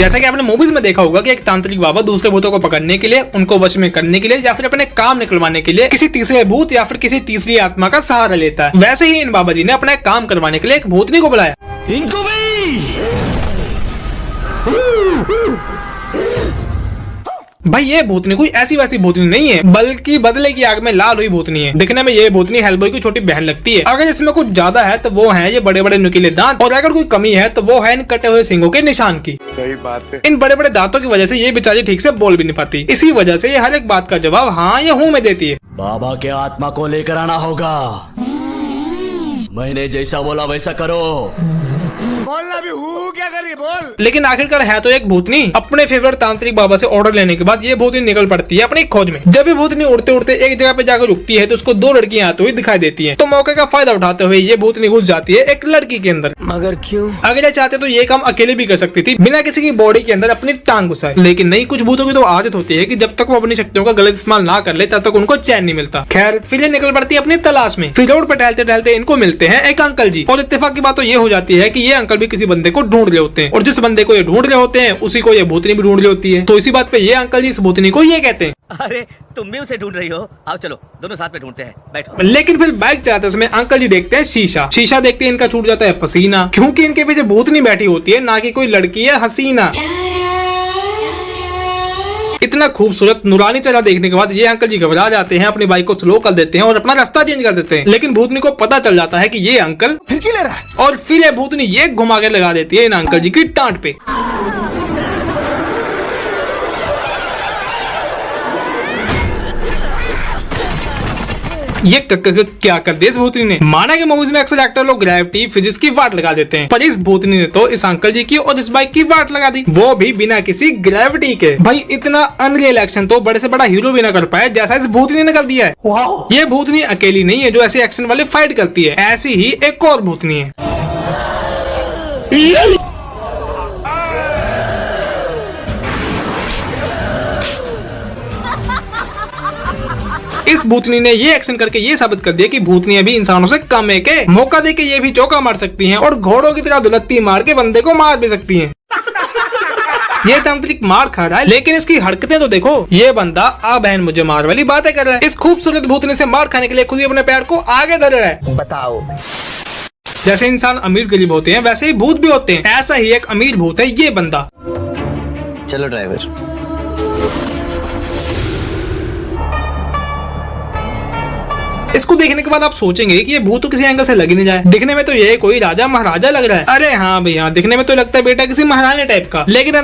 जैसा कि आपने मूवीज में देखा होगा कि एक तांत्रिक बाबा दूसरे भूतों को पकड़ने के लिए, उनको वश में करने के लिए या फिर अपने काम निकलवाने के लिए किसी तीसरे भूत या फिर किसी तीसरी आत्मा का सहारा लेता है। वैसे ही इन बाबा जी ने अपना काम करवाने के लिए एक भूतनी को बुलाया। इनको भी भाई ये भूतनी कोई ऐसी वैसी भूतनी नहीं है, बल्कि बदले की आग में लाल हुई भूतनी है। दिखने में ये भूतनी हेलबॉय की छोटी बहन लगती है। अगर इसमें कुछ ज्यादा है तो वो है ये बड़े बड़े नुकीले दांत, और अगर कोई कमी है तो वो है इन कटे हुए सींगों के निशान की। सही बात है। इन बड़े बड़े दांतों की वजह से ये बेचारी ठीक से बोल भी नहीं पाती। इसी वजह से ये हर एक बात का जवाब हाँ या हूँ में देती है। बाबा के आत्मा को लेकर आना होगा, मैंने जैसा बोला वैसा करो। बोलना भी हूँ क्या करिए बोल। लेकिन आखिरकार है तो एक भूतनी। अपने फेवरेट तांत्रिक बाबा से ऑर्डर लेने के बाद ये भूतनी निकल पड़ती है अपनी खोज में। जब ये भूतनी उड़ते उड़ते एक जगह पे जाकर रुकती है तो उसको दो लड़कियां आती हुई दिखाई देती हैं। तो मौके का फायदा उठाते हुए ये भूतनी घुस जाती है एक लड़की के अंदर। मगर क्यों? अगर ये चाहते तो ये काम अकेले भी कर सकती थी, बिना किसी की बॉडी के अंदर अपनी टांग घुसाए। लेकिन नहीं, कुछ भूतों की तो आदत होती है कि जब तक वो अपनी शक्तियों का गलत इस्तेमाल ना कर ले तब तक उनको चैन नहीं मिलता। खैर, फिर ये निकल पड़ती है अपनी तलाश में। फिर रोड पर टहलते टहलते इनको मिलते हैं एक अंकल जी, और इत्तेफाक की बात तो ये हो जाती है कि ये अंकल भी किसी बंदे को ढूंढ रहे होते हैं, और जिस बंदे को ये ढूंढ रहे होते हैं उसी को ये भूतनी भी ढूंढ रही होती है। तो इसी बात पे ये अंकल जी इस भूतनी को ये कहते हैं, अरे तुम भी उसे ढूंढ रही हो, आओ चलो दोनों साथ में ढूंढते हैं, बैठो। लेकिन फिर बाइक चलाते समय अंकल जी देखते हैं शीशा। शीशा देखते ही इनका छूट जाता है पसीना, क्योंकि इनके पीछे भूतनी बैठी होती है, ना कि कोई लड़की है हसीना। इतना खूबसूरत नूरानी चेहरा देखने के बाद ये अंकल जी घबरा जाते हैं, अपनी बाइक को स्लो कर देते हैं और अपना रास्ता चेंज कर देते हैं। लेकिन भूतनी को पता चल जाता है कि ये अंकल फिरकी ले रहा है। और फिर ये भूतनी ये घुमा के लगा देती है इन अंकल जी की टांट पे। ये क्या कर दिया इस भूतनी ने। माना कि मूवीज में अक्सर एक्टर लोग ग्रेविटी फिजिक्स की वाट लगा देते हैं, पर इस भूतनी ने तो इस अंकल जी की और इस बाइक की वाट लगा दी, वो भी बिना किसी ग्रेविटी के। भाई इतना अनरियल एक्शन तो बड़े से बड़ा हीरो भी ना कर पाए जैसा इस भूतनी ने कर दिया है। ये भूतनी अकेली नहीं है जो ऐसे एक्शन वाले फाइट करती है, ऐसी ही एक और भूतनी है। इस भूतनी ने ये एक्शन करके ये साबित कर दिया कि भूतनियां भी इंसानों से कम है के। मौका देके ये भी चौका मार सकती हैं और घोड़ों की तरह दुलत्ती मार के बंदे को मार भी सकती हैं। ये तांत्रिक मार खा रहा है, लेकिन इसकी हरकतें तो देखो। ये बंदा आ बहन मुझे मार वाली बातें कर रहा है। इस खूबसूरत भूतनी से मार खाने के लिए खुद ही अपने पैर को आगे धर रहा है। बताओ। जैसे इंसान अमीर गरीब होते हैं वैसे ही भूत भी होते हैं। ऐसा ही एक अमीर भूत है ये बंदा। चलो ड्राइवर। इसको देखने के बाद आप सोचेंगे कि ये भूत तो किसी एंगल से लग ही नहीं जाए। दिखने में तो ये कोई राजा महाराजा लग रहा है। अरे हाँ भैया, दिखने में तो लगता है बेटा किसी महारानी टाइप का, लेकिन